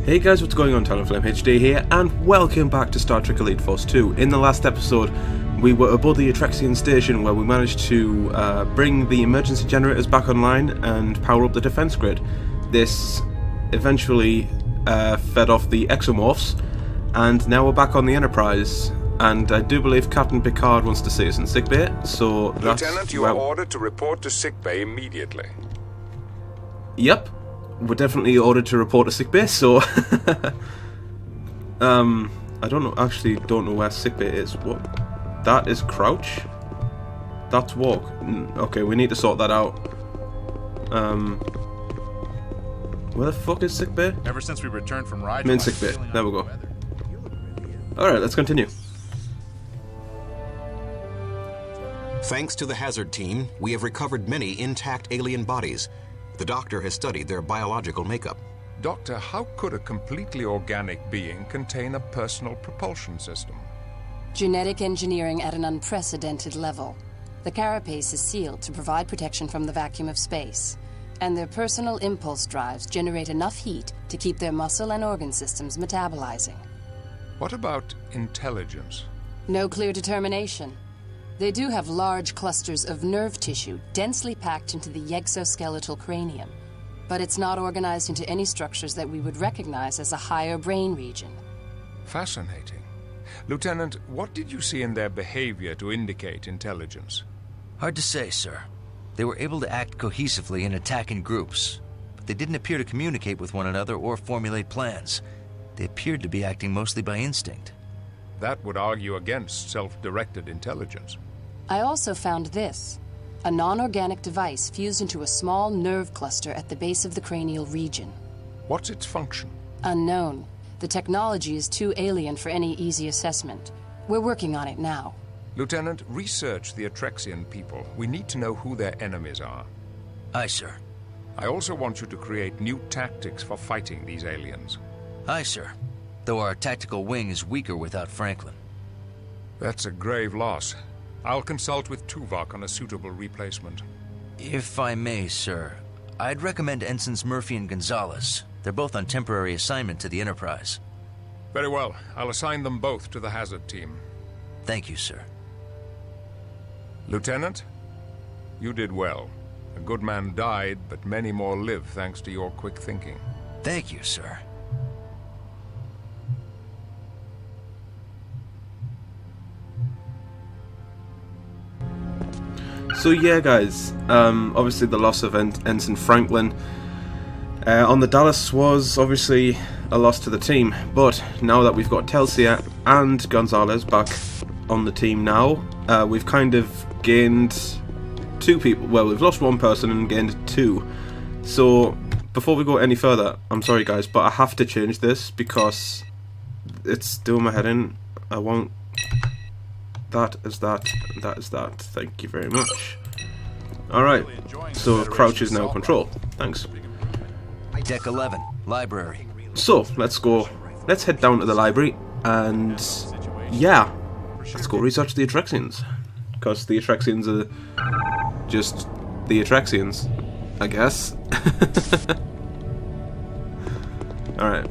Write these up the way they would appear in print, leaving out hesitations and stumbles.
Hey guys, what's going on? Talonflame HD here, and welcome back to Star Trek Elite Force 2. In the last episode, we were aboard the Attrexian station where we managed to bring the emergency generators back online and power up the defense grid. This eventually fed off the exomorphs, and now we're back on the Enterprise. And I do believe Captain Picard wants to see us in sickbay, so that's... Lieutenant, you are ordered to report to sickbay immediately. Yep. We're definitely ordered to report to sickbay, so I don't know where sickbay is. What? That is crouch? That's walk. Okay, we need to sort that out. Where the fuck is sickbay? Ever since we returned from Rigel, I'm in sickbay. There we go. Alright, let's continue. Thanks to the hazard team, we have recovered many intact alien bodies. The doctor has studied their biological makeup. Doctor, how could a completely organic being contain a personal propulsion system? Genetic engineering at an unprecedented level. The carapace is sealed to provide protection from the vacuum of space, and their personal impulse drives generate enough heat to keep their muscle and organ systems metabolizing. What about intelligence? No clear determination. They do have large clusters of nerve tissue densely packed into the exoskeletal cranium, but it's not organized into any structures that we would recognize as a higher brain region. Fascinating. Lieutenant, what did you see in their behavior to indicate intelligence? Hard to say, sir. They were able to act cohesively and attack in groups, but they didn't appear to communicate with one another or formulate plans. They appeared to be acting mostly by instinct. That would argue against self-directed intelligence. I also found this, a non-organic device fused into a small nerve cluster at the base of the cranial region. What's its function? Unknown. The technology is too alien for any easy assessment. We're working on it now. Lieutenant, research the Attrexian people. We need to know who their enemies are. Aye, sir. I also want you to create new tactics for fighting these aliens. Aye, sir. Though our tactical wing is weaker without Franklin. That's a grave loss. I'll consult with Tuvok on a suitable replacement. If I may, sir, I'd recommend Ensigns Murphy and Gonzalez. They're both on temporary assignment to the Enterprise. Very well. I'll assign them both to the hazard team. Thank you, sir. Lieutenant, you did well. A good man died, but many more live thanks to your quick thinking. Thank you, sir. So yeah guys, obviously the loss of Ensign Franklin on the Dallas was obviously a loss to the team, but now that we've got Telsia and Gonzalez back on the team now, we've kind of gained two people. Well, we've lost one person and gained two. So before we go any further, I'm sorry guys, but I have to change this because it's doing my head in. I won't. That is that, and that is that. Thank you very much. Alright, so crouch is now control. Thanks. Deck 11, library. So, let's go. Let's head down to the library, and yeah, let's go research the Attrexians. Because the Attrexians are just the Attrexians, I guess. Alright.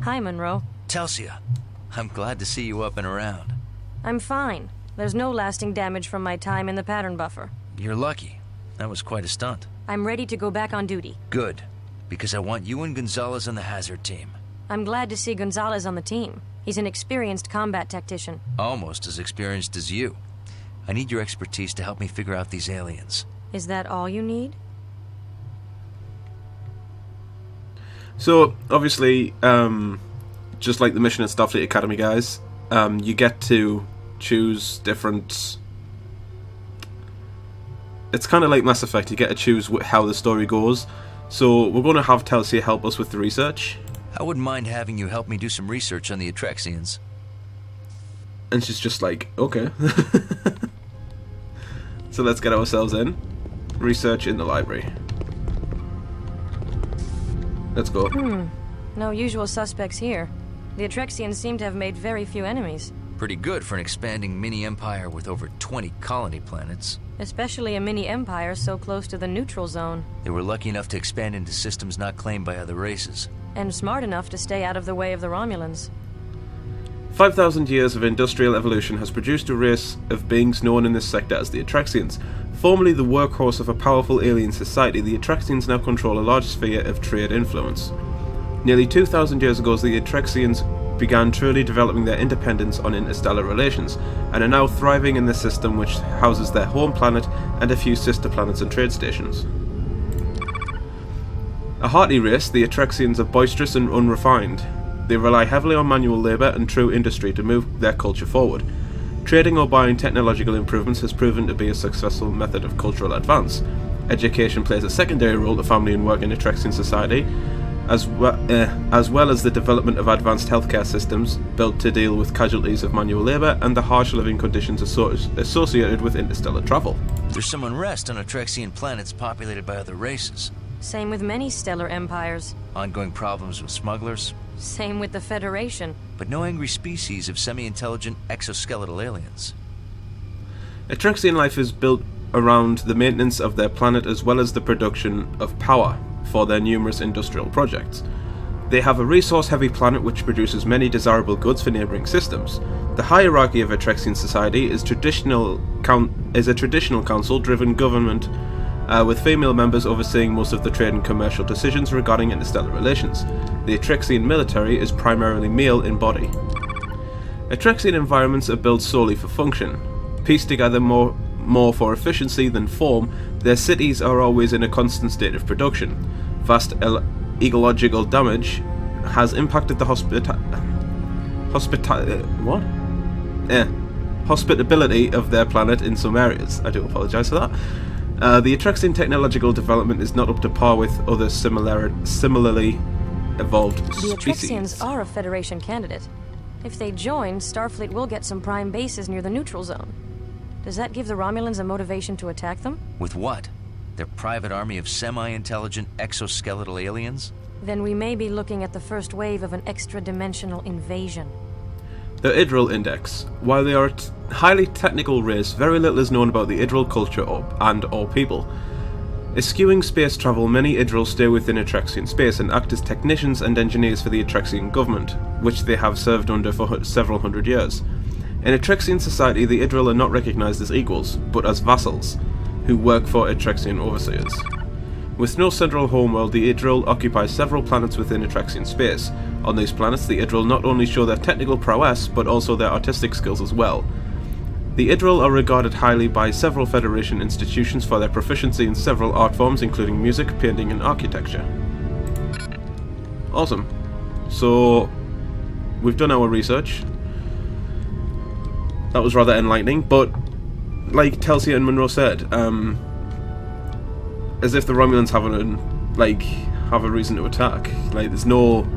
Hi, Monroe. Telsia, I'm glad to see you up and around. I'm fine. There's no lasting damage from my time in the pattern buffer. You're lucky. That was quite a stunt. I'm ready to go back on duty. Good, because I want you and Gonzalez on the hazard team. I'm glad to see Gonzalez on the team. He's an experienced combat tactician. Almost as experienced as you. I need your expertise to help me figure out these aliens. Is that all you need? So, obviously, just like the mission at Starfleet Academy, guys, you get to choose different... It's kind of like Mass Effect, you get to choose how the story goes. So, we're going to have Telsia help us with the research. I wouldn't mind having you help me do some research on the Attrexians. And she's just like, okay. So let's get ourselves in. Research in the library. Let's go. No usual suspects here. The Attrexians seem to have made very few enemies. Pretty good for an expanding mini-empire with over 20 colony planets. Especially a mini-empire so close to the neutral zone. They were lucky enough to expand into systems not claimed by other races. And smart enough to stay out of the way of the Romulans. 5,000 years of industrial evolution has produced a race of beings known in this sector as the Attrexians. Formerly the workhorse of a powerful alien society, the Attrexians now control a large sphere of trade influence. Nearly 2,000 years ago, the Attrexians began truly developing their independence on interstellar relations, and are now thriving in the system which houses their home planet and a few sister planets and trade stations. A hearty race, the Attrexians are boisterous and unrefined. They rely heavily on manual labour and true industry to move their culture forward. Trading or buying technological improvements has proven to be a successful method of cultural advance. Education plays a secondary role to family and work in Attrexian society, as well as the development of advanced healthcare systems built to deal with casualties of manual labour and the harsh living conditions associated with interstellar travel. There's some unrest on Attrexian planets populated by other races. Same with many stellar empires. Ongoing problems with smugglers. Same with the Federation. But no angry species of semi-intelligent exoskeletal aliens. Attrexian life is built around the maintenance of their planet as well as the production of power for their numerous industrial projects. They have a resource-heavy planet which produces many desirable goods for neighbouring systems. The hierarchy of Attrexian society is a traditional council-driven government with female members overseeing most of the trade and commercial decisions regarding interstellar relations. The Attrexian military is primarily male in body. Attrexian environments are built solely for function. Pieced together more for efficiency than form, their cities are always in a constant state of production. Vast ecological damage has impacted the hospitability of their planet in some areas. I do apologise for that. The Attrexian technological development is not up to par with other similarly evolved species. The Attrexians are a Federation candidate. If they join, Starfleet will get some prime bases near the neutral zone. Does that give the Romulans a motivation to attack them? With what? Their private army of semi-intelligent exoskeletal aliens? Then we may be looking at the first wave of an extra-dimensional invasion. The idyrll Index. While they are a highly technical race, very little is known about the idyrll culture or people. Eschewing space travel, many idyrll stay within Attrexian space and act as technicians and engineers for the Attrexian government, which they have served under for several hundred years. In Attrexian society, the idyrll are not recognised as equals, but as vassals, who work for Attrexian overseers. With no central homeworld, the idyrll occupy several planets within Attrexian space. On these planets, the idyrll not only show their technical prowess, but also their artistic skills as well. The idyrll are regarded highly by several Federation institutions for their proficiency in several art forms, including music, painting, and architecture. Awesome. So, we've done our research. That was rather enlightening, but like Telsia and Monroe said, as if the Romulans have a reason to attack. Like, there's no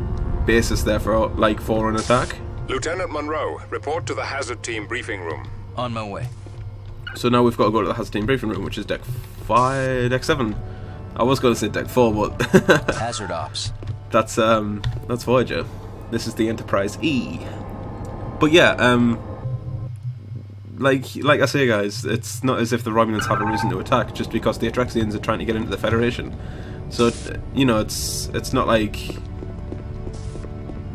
basis there for an attack. Lieutenant Monroe, report to the Hazard Team briefing room. On my way. So now we've got to go to the Hazard Team briefing room, which is deck 7. I was going to say deck 4, but Hazard Ops. That's Voyager. This is the Enterprise E. But yeah, like I say, guys, it's not as if the Romulans have a reason to attack just because the Attrexians are trying to get into the Federation. So it's not like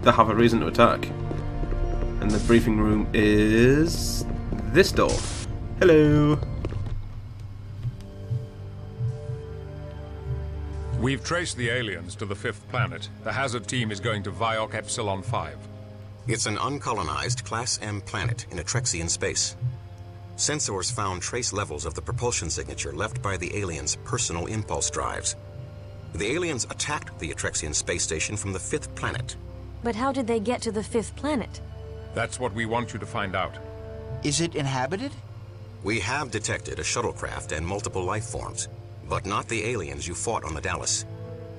they have a reason to attack. And the briefing room is this door. Hello. We've traced the aliens to the 5th planet. The Hazard Team is going to Viok Epsilon 5. It's an uncolonized Class M planet in Attrexian space. Sensors found trace levels of the propulsion signature left by the aliens' personal impulse drives. The aliens attacked the Attrexian space station from the 5th planet. But how did they get to the 5th planet? That's what we want you to find out. Is it inhabited? We have detected a shuttlecraft and multiple life forms, but not the aliens you fought on the Dallas.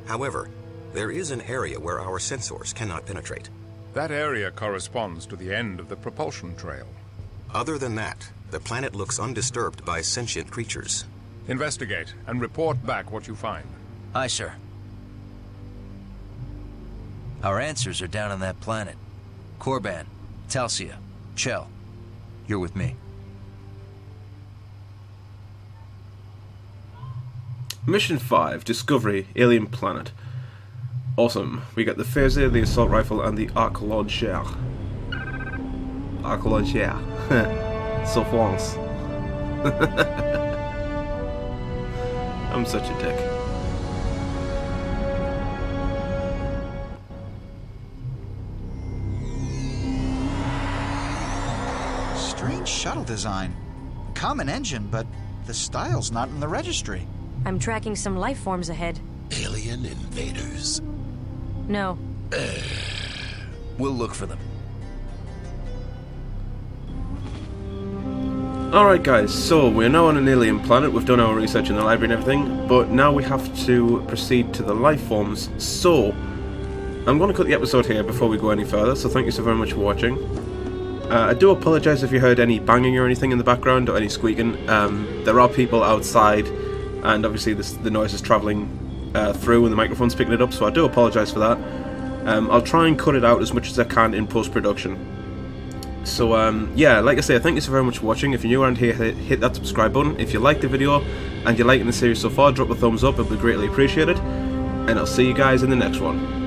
However, there is an area where our sensors cannot penetrate. That area corresponds to the end of the propulsion trail. Other than that, the planet looks undisturbed by sentient creatures. Investigate and report back what you find. Aye, sir. Our answers are down on that planet. Korban, Talsia, Chell. You're with me. Mission 5, Discovery, Alien Planet. Awesome. We get the phaser, the assault rifle, and the arc launcher. Arc launcher. So France. I'm such a dick. Strange shuttle design. Common engine, but the style's not in the registry. I'm tracking some life forms ahead. Alien invaders. No. We'll look for them. Alright guys, so we're now on an alien planet. We've done our research in the library and everything, but now we have to proceed to the life forms. So, I'm going to cut the episode here before we go any further, so thank you so very much for watching. I do apologise if you heard any banging or anything in the background, or any squeaking. There are people outside, and obviously the noise is travelling through and the microphone's picking it up, so I do apologise for that. I'll try and cut it out as much as I can in post-production. So yeah, like I say, thank you so very much for watching. If you're new around here, hit that subscribe button. If you like the video and you're liking the series so far, drop a thumbs up, it would be greatly appreciated. And I'll see you guys in the next one.